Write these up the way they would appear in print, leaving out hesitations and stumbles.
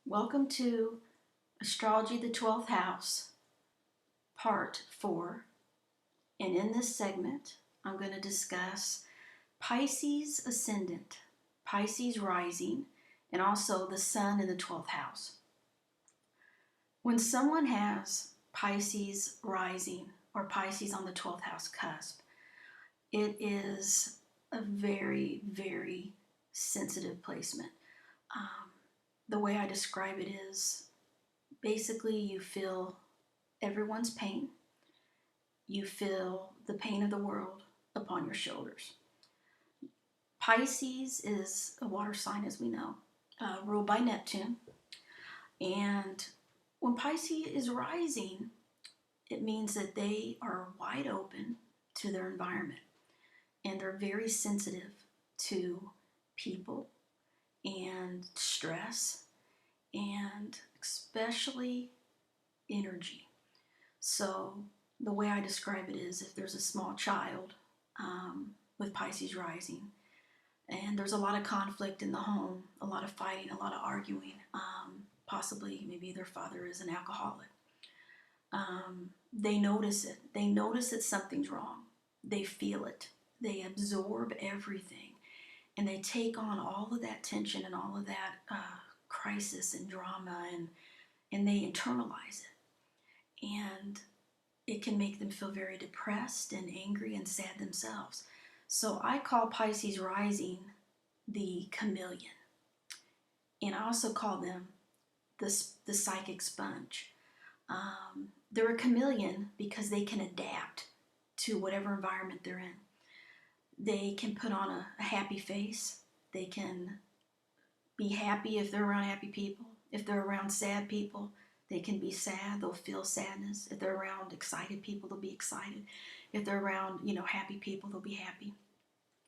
Welcome to Astrology, the 12th house, part 4. And in this segment, I'm going to discuss Pisces ascendant, Pisces rising, and also the sun in the 12th house. When someone has Pisces rising or Pisces on the 12th house cusp, it is a very, very sensitive placement. The way I describe it is basically you feel everyone's pain. You feel the pain of the world upon your shoulders. Pisces is a water sign, as we know, ruled by Neptune. And when Pisces is rising, it means that they are wide open to their environment. And they're very sensitive to people and stress and especially energy. So the way I describe it is if there's a small child with Pisces rising and there's a lot of conflict in the home, a lot of fighting, a lot of arguing, possibly maybe their father is an alcoholic. They notice it. They notice that something's wrong. They feel it. They absorb everything. And they take on all of that tension and all of that crisis and drama, and they internalize it. And it can make them feel very depressed and angry and sad themselves. So I call Pisces rising the chameleon. And I also call them the psychic sponge. They're a chameleon because they can adapt to whatever environment they're in. They can put on a happy face. They can be happy if they're around happy people. If they're around sad people, they can be sad. They'll feel sadness. If they're around excited people, they'll be excited. If they're around, happy people, they'll be happy.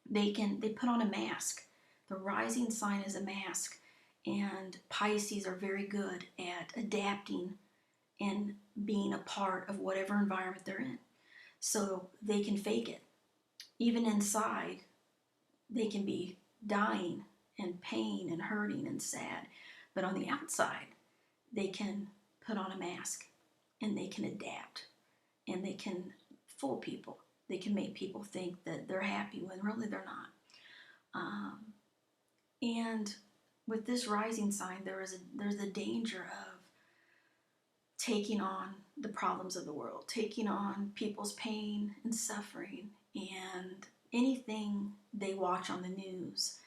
They put on a mask. The rising sign is a mask. And Pisces are very good at adapting and being a part of whatever environment they're in. So they can fake it. Even inside, they can be dying and pain and hurting and sad. But on the outside, they can put on a mask and they can adapt and they can fool people. They can make people think that they're happy when really they're not. And with this rising sign, there's a danger of taking on the problems of the world, taking on people's pain and suffering, and anything they watch on the news,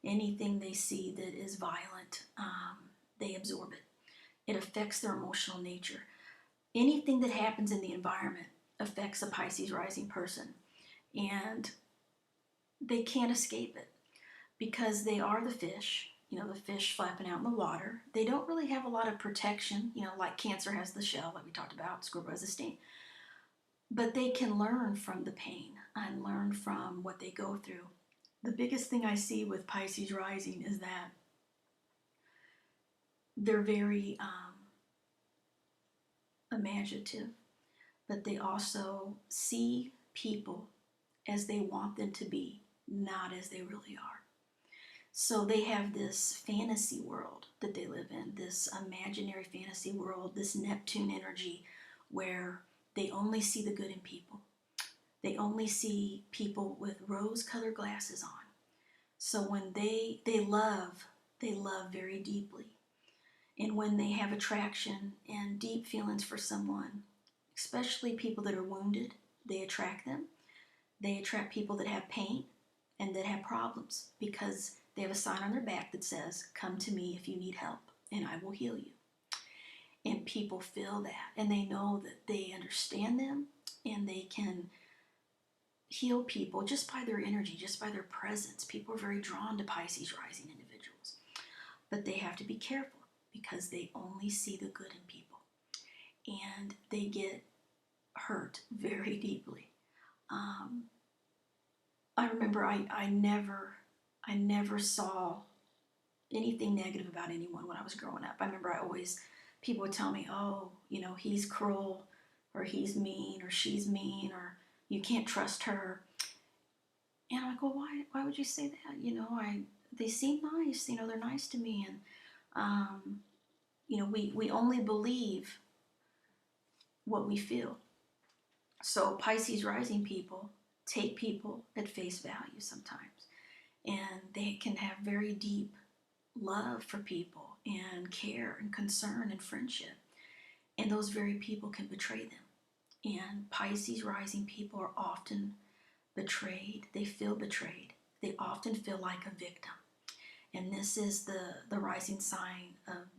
anything they see that is violent, they absorb it. It affects their emotional nature. Anything that happens in the environment affects a Pisces rising person, and they can't escape it because they are the fish. The fish flapping out in the water. They don't really have a lot of protection, like Cancer has the shell, like we talked about, Scorpio has the sting. But they can learn from the pain and learn from what they go through. The biggest thing I see with Pisces rising is that they're very imaginative, but they also see people as they want them to be, not as they really are. So they have this fantasy world that they live in, this imaginary fantasy world, this Neptune energy where they only see the good in people. They only see people with rose-colored glasses on. So when they love very deeply. And when they have attraction and deep feelings for someone, especially people that are wounded, they attract them. They attract people that have pain and that have problems because they have a sign on their back that says, "Come to me if you need help, and I will heal you." And people feel that, and they know that they understand them, and they can heal people just by their energy, just by their presence. People are very drawn to Pisces rising individuals. But they have to be careful because they only see the good in people. And they get hurt very deeply. I remember I never saw anything negative about anyone when I was growing up. I remember people would tell me, "Oh, he's cruel, or he's mean, or she's mean, or you can't trust her." And I'm like, "Well, why would you say that? They seem nice, they're nice to me." And we only believe what we feel. So Pisces rising people take people at face value sometimes, and they can have very deep love for people and care and concern and friendship, and those very people can betray them. And Pisces rising people are often betrayed. They feel betrayed. They often feel like a victim. And this is the rising sign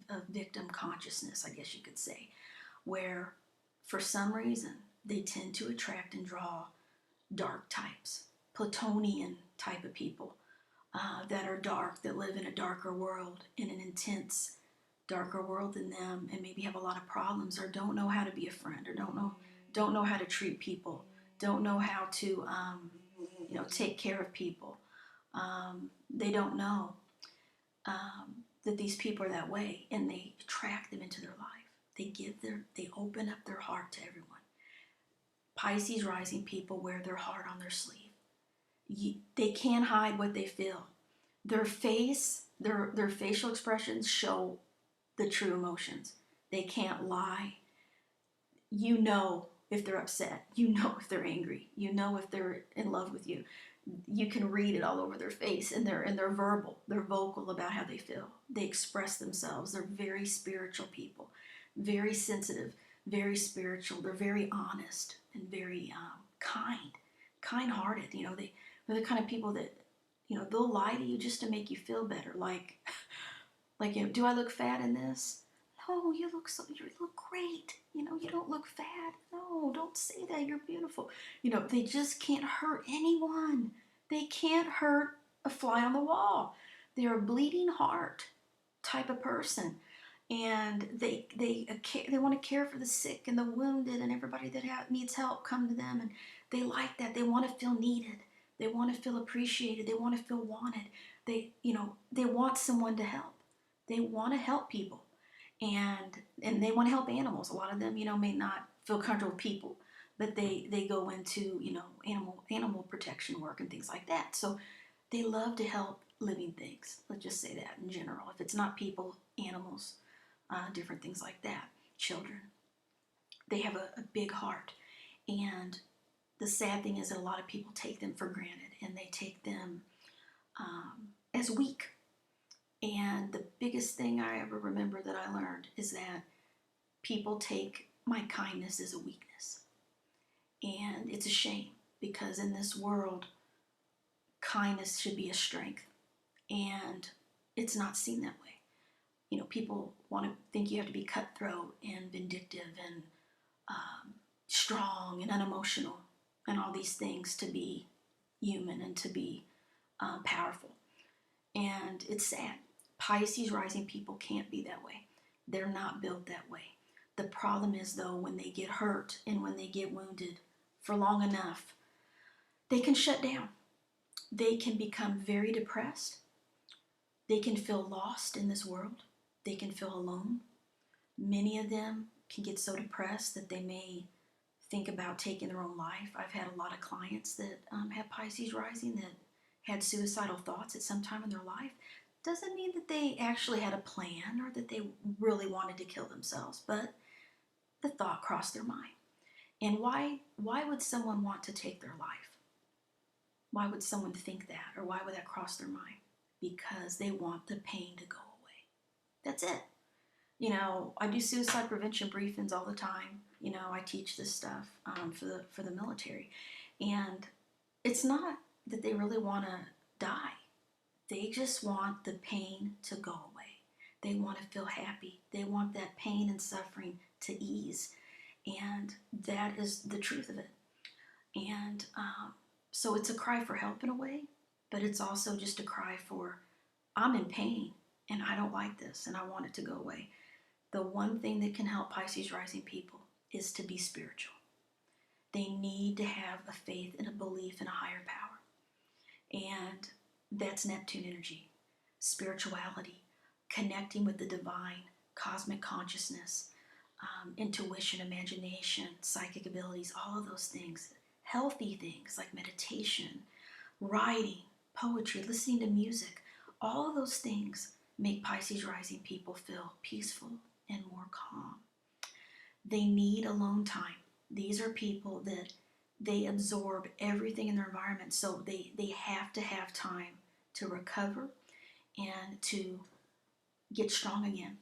of victim consciousness, I guess you could say, where for some reason they tend to attract and draw dark types, Platonian type of people that are dark, that live in a darker world, in an intense, darker world than them, and maybe have a lot of problems, or don't know how to be a friend, or don't know how to treat people, don't know how to take care of people. They don't know that these people are that way, and they attract them into their life. They open up their heart to everyone. Pisces rising people wear their heart on their sleeve. They can't hide what they feel. Their facial expressions show the true emotions. They can't lie. You know if they're upset. You know if they're angry. You know if they're in love with you. You can read it all over their face, and they're verbal. They're vocal about how they feel. They express themselves. They're very spiritual people, very sensitive, very spiritual. They're very honest and very kind-hearted. They're the kind of people that they'll lie to you just to make you feel better. Like do I look fat in this? No, you look great. You don't look fat. No, don't say that. You're beautiful. They just can't hurt anyone. They can't hurt a fly on the wall. They're a bleeding heart type of person, and they want to care for the sick and the wounded, and everybody that needs help come to them, and they like that. They want to feel needed. They want to feel appreciated. They want to feel wanted. They want someone to help. They want to help people. And they want to help animals. A lot of them, may not feel comfortable with people, but they go into, animal protection work and things like that. So they love to help living things. Let's just say that in general. If it's not people, animals, different things like that, children. They have a big heart. And the sad thing is that a lot of people take them for granted, and they take them as weak. And the biggest thing I ever remember that I learned is that people take my kindness as a weakness. And it's a shame, because in this world, kindness should be a strength. And it's not seen that way. People want to think you have to be cutthroat and vindictive and strong and unemotional and all these things to be human and to be powerful. And it's sad. Pisces rising people can't be that way. They're not built that way. The problem is, though, when they get hurt and when they get wounded for long enough, they can shut down. They can become very depressed. They can feel lost in this world. They can feel alone. Many of them can get so depressed that they may think about taking their own life. I've had a lot of clients that have Pisces rising that had suicidal thoughts at some time in their life. Doesn't mean that they actually had a plan or that they really wanted to kill themselves, but the thought crossed their mind. And why would someone want to take their life? Why would someone think that, or why would that cross their mind? Because they want the pain to go away. That's it. I do suicide prevention briefings all the time. I teach this stuff for the military, and it's not that they really want to die. They just want the pain to go away. They want to feel happy. They want that pain and suffering to ease. And that is the truth of it. And so it's a cry for help in a way, but it's also just a cry for, I'm in pain and I don't like this and I want it to go away. The one thing that can help Pisces rising people is to be spiritual. They need to have a faith and a belief in a higher power. And that's Neptune energy, spirituality, connecting with the divine, cosmic consciousness, intuition, imagination, psychic abilities, all of those things. Healthy things like meditation, writing, poetry, listening to music. All of those things make Pisces rising people feel peaceful and more calm. They need alone time. These are people that they absorb everything in their environment, so they have to have time to recover and to get strong again,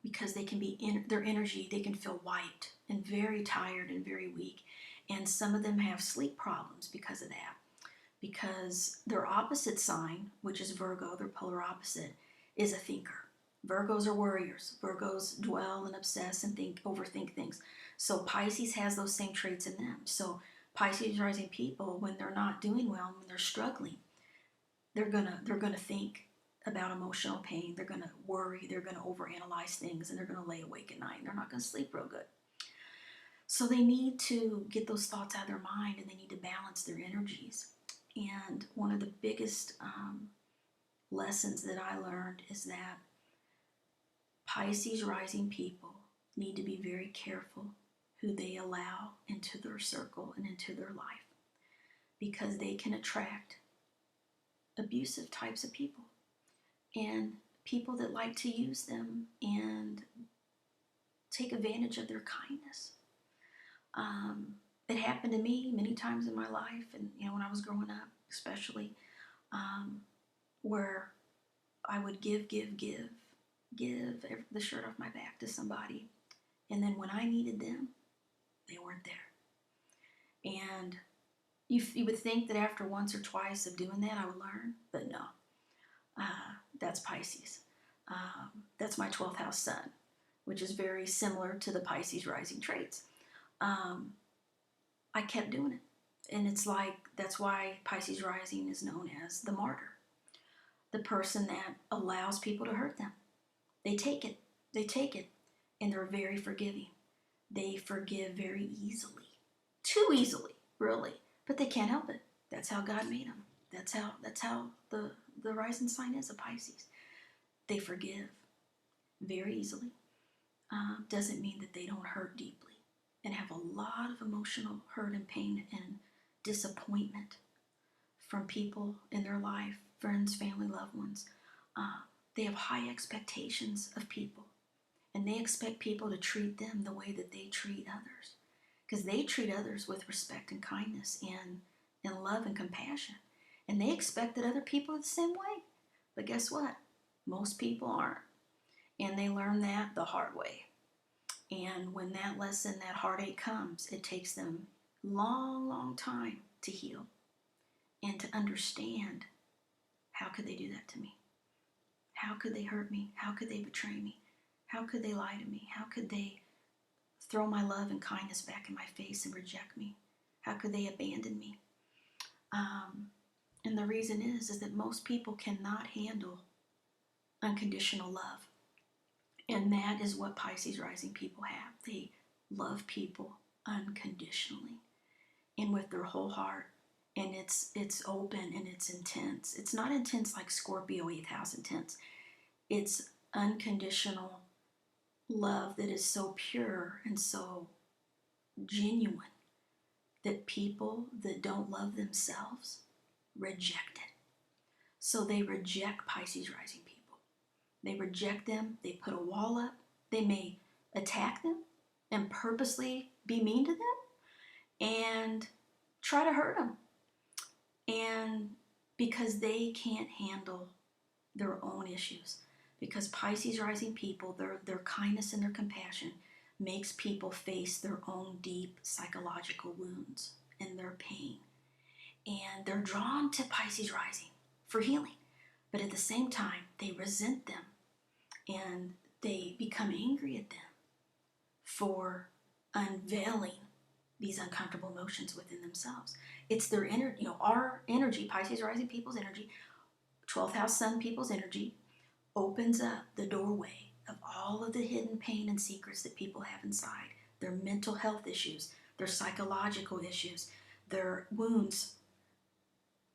because they can be in their energy, they can feel wiped and very tired and very weak. And some of them have sleep problems because of that, because their opposite sign, which is Virgo, their polar opposite, is a thinker. Virgos are worriers. Virgos dwell and obsess and overthink things. So Pisces has those same traits in them. So Pisces rising people, when they're not doing well, when they're struggling, they're gonna think about emotional pain. They're gonna worry. They're gonna overanalyze things, and they're gonna lay awake at night. And they're not gonna sleep real good. So they need to get those thoughts out of their mind, and they need to balance their energies. And one of the biggest lessons that I learned is that Pisces rising people need to be very careful who they allow into their circle and into their life, because they can attract abusive types of people and people that like to use them and take advantage of their kindness. It happened to me many times in my life, and when I was growing up, especially, where I would give the shirt off my back to somebody, and then when I needed them, they weren't there. And you would think that after once or twice of doing that, I would learn, but no. That's Pisces. That's my 12th house sun, which is very similar to the Pisces rising traits. I kept doing it. And it's like, that's why Pisces rising is known as the martyr. The person that allows people to hurt them. They take it. And they're very forgiving. They forgive very easily. Too easily, really. But they can't help it. That's how God made them. That's how the rising sign is of Pisces. They forgive very easily. Doesn't mean that they don't hurt deeply and have a lot of emotional hurt and pain and disappointment from people in their life, friends, family, loved ones. They have high expectations of people, and they expect people to treat them the way that they treat others, because they treat others with respect and kindness and love and compassion, and they expect that other people are the same way. But guess what? Most people aren't, and they learn that the hard way. And when that lesson, that heartache comes, it takes them long time to heal and to understand, how could they do that to me? How could they hurt me? How could they betray me? How could they lie to me? How could they throw my love and kindness back in my face and reject me? How could they abandon me? And the reason is that most people cannot handle unconditional love. And that is what Pisces rising people have. They love people unconditionally and with their whole heart. And it's open and it's intense. It's not intense like Scorpio 8th house intense. It's unconditional love that is so pure and so genuine that people that don't love themselves reject it. So they reject Pisces rising people. They reject them. They put a wall up. They may attack them and purposely be mean to them and try to hurt them. And because they can't handle their own issues. Because Pisces rising people, their kindness and their compassion makes people face their own deep psychological wounds and their pain. And they're drawn to Pisces rising for healing. But at the same time, they resent them and they become angry at them for unveiling these uncomfortable emotions within themselves. It's their energy, our energy, Pisces rising people's energy, 12th house sun people's energy, opens up the doorway of all of the hidden pain and secrets that people have inside, their mental health issues, their psychological issues, their wounds.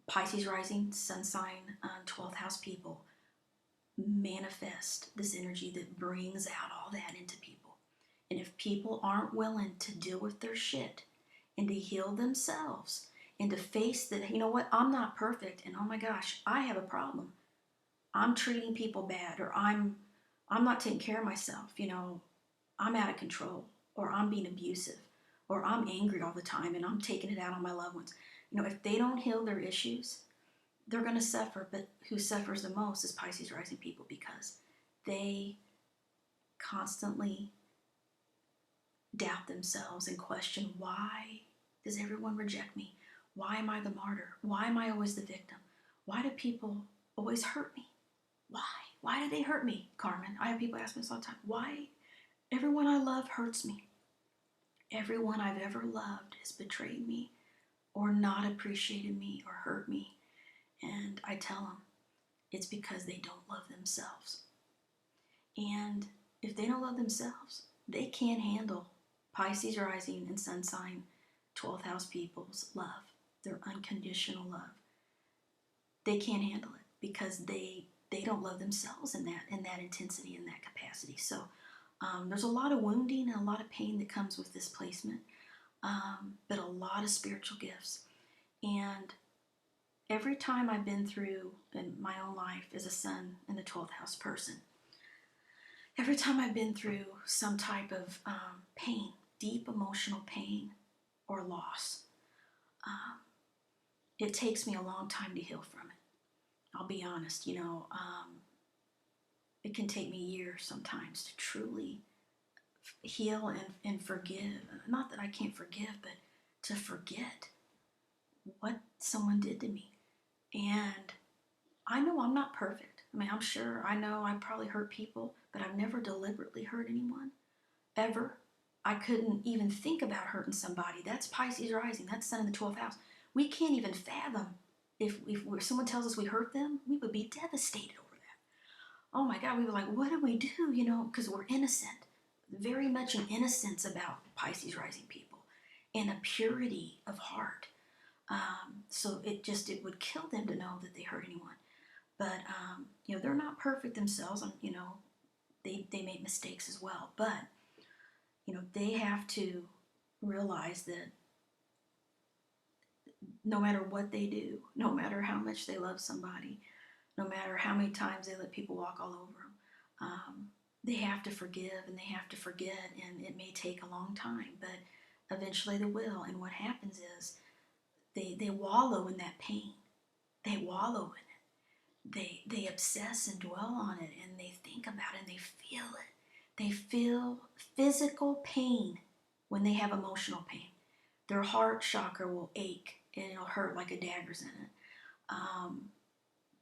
Pisces rising, sun sign, 12th house people manifest this energy that brings out all that into people. And if people aren't willing to deal with their shit and to heal themselves and to face that, I'm not perfect, and oh my gosh, I have a problem. I'm treating people bad, or I'm I'm not taking care of myself, I'm out of control, or I'm being abusive, or I'm angry all the time and I'm taking it out on my loved ones. If they don't heal their issues, they're going to suffer. But who suffers the most is Pisces rising people, because they constantly doubt themselves and question, why does everyone reject me? Why am I the martyr? Why am I always the victim? Why do people always hurt me? Why? Why do they hurt me, Carmen? I have people ask me this all the time. Why? Everyone I love hurts me. Everyone I've ever loved has betrayed me or not appreciated me or hurt me. And I tell them it's because they don't love themselves. And if they don't love themselves, they can't handle Pisces rising and sun sign 12th house people's love, their unconditional love. They can't handle it because they don't love themselves in that intensity, in that capacity. So there's a lot of wounding and a lot of pain that comes with this placement, but a lot of spiritual gifts. And every time I've been through in my own life as a sun in the 12th house person, every time I've been through some type of pain, deep emotional pain or loss, it takes me a long time to heal from it. I'll be honest, it can take me years sometimes to truly heal and forgive. Not that I can't forgive, but to forget what someone did to me. And I know I'm not perfect. I'm sure I know I probably hurt people, but I've never deliberately hurt anyone, ever. I couldn't even think about hurting somebody. That's Pisces rising. That's sun in the 12th house. We can't even fathom if someone tells us we hurt them, we would be devastated over that. Oh my God, we were like, what do we do? Because we're innocent. Very much an innocence about Pisces rising people and a purity of heart. So it would kill them to know that they hurt anyone. But, they're not perfect themselves. They make mistakes as well. But, they have to realize that no matter what they do, no matter how much they love somebody, no matter how many times they let people walk all over them, they have to forgive and they have to forget. And it may take a long time, but eventually they will. And what happens is they wallow in that pain. They wallow in it. They obsess and dwell on it, and they think about it, and they feel it. They feel physical pain when they have emotional pain. Their heart chakra will ache, and it'll hurt like a dagger's in it.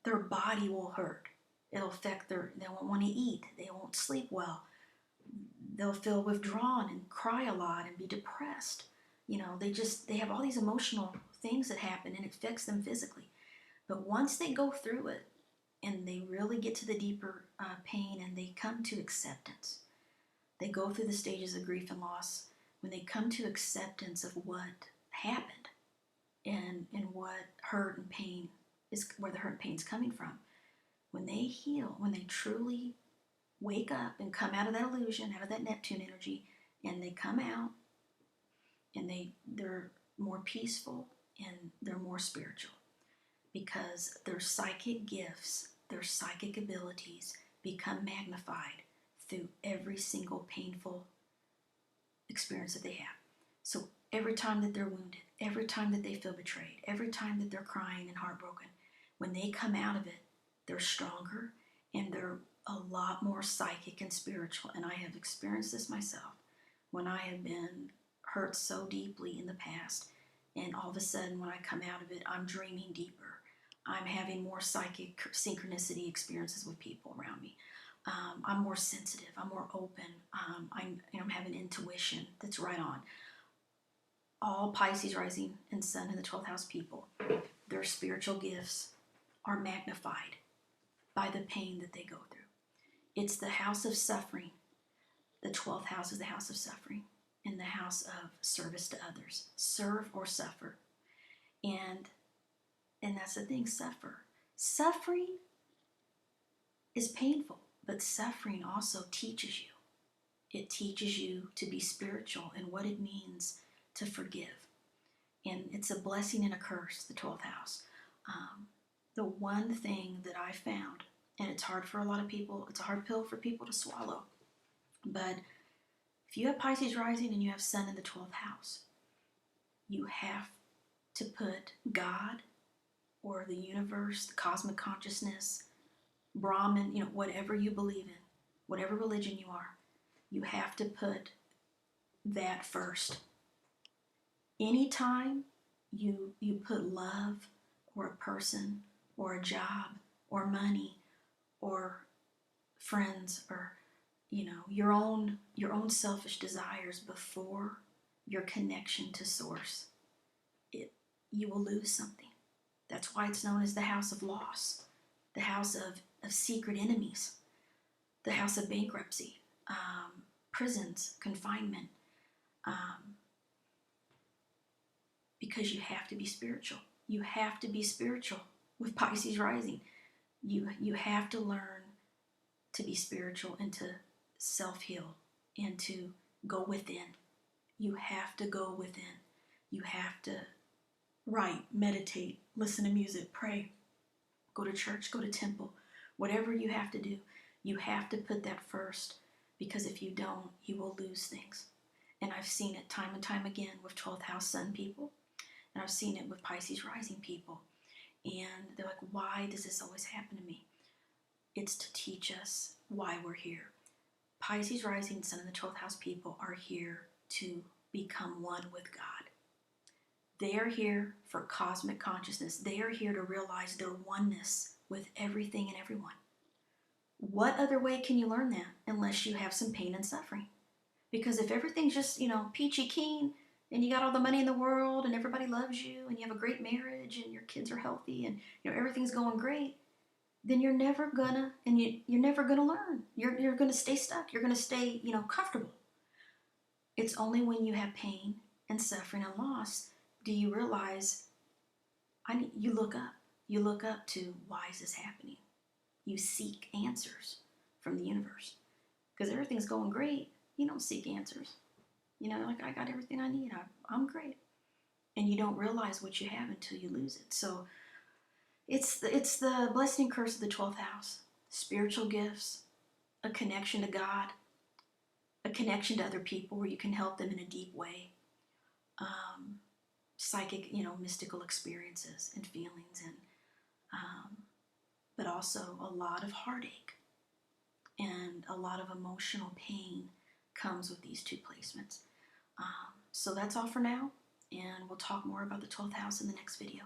Their body will hurt. It'll affect they won't want to eat. They won't sleep well. They'll feel withdrawn and cry a lot and be depressed. They have all these emotional things that happen, and it affects them physically. But once they go through it, and they really get to the deeper pain, and they come to acceptance. They go through the stages of grief and loss. When they come to acceptance of what happened and what hurt and pain is, where the hurt and pain is coming from, when they heal, when they truly wake up and come out of that illusion, out of that Neptune energy, and they come out, and they're more peaceful and they're more spiritual, because their psychic gifts, their psychic abilities become magnified through every single painful experience that they have. So every time that they're wounded, every time that they feel betrayed, every time that they're crying and heartbroken, when they come out of it, they're stronger and they're a lot more psychic and spiritual. And I have experienced this myself when I have been hurt so deeply in the past, and all of a sudden when I come out of it, I'm dreaming deeper. I'm having more psychic synchronicity experiences with people around me. I'm more sensitive. I'm more open. I'm having intuition that's right on. All Pisces rising and sun in the 12th house people, their spiritual gifts are magnified by the pain that they go through. It's the house of suffering. The 12th house is the house of suffering and the house of service to others. Serve or suffer. And that's the thing, suffer. Suffering is painful, but suffering also teaches you. It teaches you to be spiritual and what it means to forgive. And it's a blessing and a curse, the 12th house. The one thing that I found And it's hard for a lot of people. It's a hard pill for people to swallow. But if you have Pisces rising and you have Sun in the 12th house, you have to put God or the universe, the cosmic consciousness, Brahman, whatever you believe in, whatever religion you are, you have to put that first. Anytime you put love or a person or a job or money or friends or your own selfish desires before your connection to source, you will lose something. That's why it's known as the house of loss, the house of secret enemies, the house of bankruptcy, prisons, confinement, because you have to be spiritual. You have to be spiritual with Pisces rising. You have to learn to be spiritual and to self-heal and to go within. You have to go within. You have to write, meditate, listen to music, pray, go to church, go to temple, whatever you have to do. You have to put that first, because if you don't, you will lose things. And I've seen it time and time again with 12th house Sun people, and I've seen it with Pisces rising people. And they're like, why does this always happen to me? It's to teach us why we're here. Pisces rising, Sun in the 12th house people are here to become one with God. They are here for cosmic consciousness. They are here to realize their oneness with everything and everyone. What other way can you learn that unless you have some pain and suffering? Because if everything's just, peachy keen, and you got all the money in the world and everybody loves you and you have a great marriage and your kids are healthy and everything's going great, then you're never gonna learn. You're gonna stay stuck. You're gonna stay, comfortable. It's only when you have pain and suffering and loss do you realize you look up. You look up to, why is this happening? You seek answers from the universe. Because everything's going great, you don't seek answers. Like, I got everything I need. I'm great. And you don't realize what you have until you lose it. So it's the blessing and curse of the 12th house. Spiritual gifts, a connection to God, a connection to other people where you can help them in a deep way. Psychic, mystical experiences and feelings, and but also a lot of heartache and a lot of emotional pain comes with these two placements. So that's all for now, and we'll talk more about the 12th house in the next video.